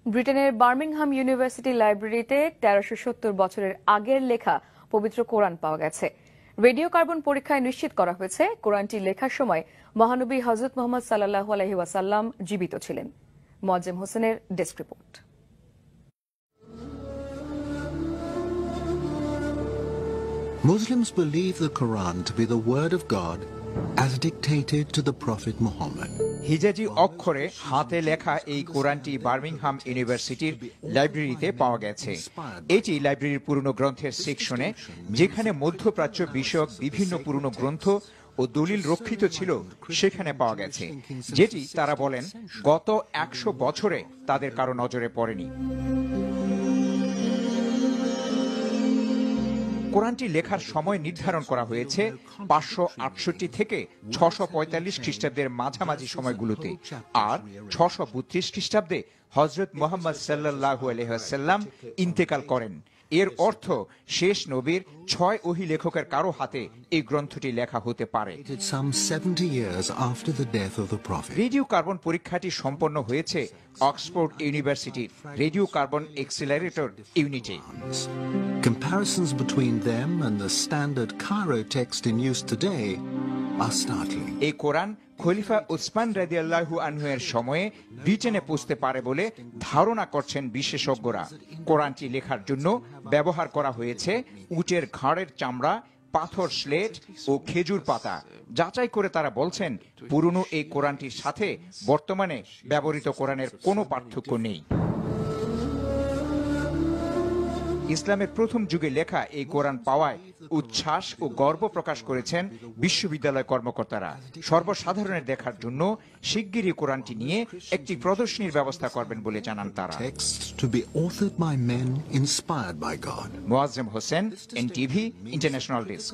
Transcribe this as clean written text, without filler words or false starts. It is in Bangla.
ব্রিটেনের বার্মিংহাম ইউনিভার্সিটি লাইব্রেরিতে ১৩৭০ বছরের আগের লেখা পবিত্র কোরআন পাওয়া গেছে। রেডিও কার্বন পরীক্ষায় নিশ্চিত করা হয়েছে কোরআনটি লেখার সময় মহানবী হযরত মুহাম্মদ সাল্লাল্লাহু আলাইহি ওয়াসাল্লাম জীবিত ছিলেন। মোয়াজ্জেম হোসেনের desk report. Muslims believe the Quran to be the word of God as dictated to the Prophet Muhammad. হিজাজি অক্ষরে হাতে লেখা এই কোরআনটি বার্মিংহাম ইউনিভার্সিটির লাইব্রেরিতে পাওয়া গেছে। এটি লাইব্রেরির পুরনো গ্রন্থের সেকশনে, যেখানে মধ্যপ্রাচ্য বিষয়ক বিভিন্ন পুরনো গ্রন্থ ও দলিল রক্ষিত ছিল, সেখানে পাওয়া গেছে, যেটি তারা বলেন গত ১০০ বছরে তাদের কারো নজরে পড়েনি। কোরআনটি লেখার সময় নির্ধারণ করা হয়েছে ৫৬৮ থেকে ৬৪৫ খ্রিস্টাব্দের মাঝামাঝি সময়গুলোতে, আর ৬৩২ খ্রিস্টাব্দে হযরত মুহাম্মদ সাল্লাল্লাহু আলাইহি ওয়াসাল্লাম ইন্তেকাল করেন। এর অর্থ শেষ নবীর ৬ ওহী লেখকের কারো হাতে এই গ্রন্থটি লেখা হতে পারে। রেডিও কার্বন পরীক্ষাটি সম্পন্ন হয়েছে অক্সফোর্ড ইউনিভার্সিটির রেডিও কার্বন এক্সিলারেটর ইউনিটে। Comparisons between them and the standard Cairo text in use today are startling. এই কোরআন খলিফা উসমান রাদিয়াল্লাহু আনহু এর সময়ে ব্রিটেনে পৌঁছতে পারে বলে ধারণা করছেন বিশেষজ্ঞরা। কোরআনটি লেখার জন্য ব্যবহার করা হয়েছে উটের ঘাড়ের চামড়া, পাথর স্লেট ও খেজুর পাতা। যাচাই করে তারা বলছেন পুরনো এই কোরআনটির সাথে বর্তমানে ব্যবহৃত কোরআনের কোনো পার্থক্য নেই। ইসলামের প্রথম যুগে লেখা এই কোরআন পাওয়ায় উচ্ছ্বাস ও গর্ব প্রকাশ করেছেন বিশ্ববিদ্যালয় কর্মকর্তারা। সর্বসাধারণের দেখার জন্য শিগগিরই কোরআনটি নিয়ে একটি প্রদর্শনীর ব্যবস্থা করবেন বলে জানান তারা। Moazzem Hossain, NTV, international desk.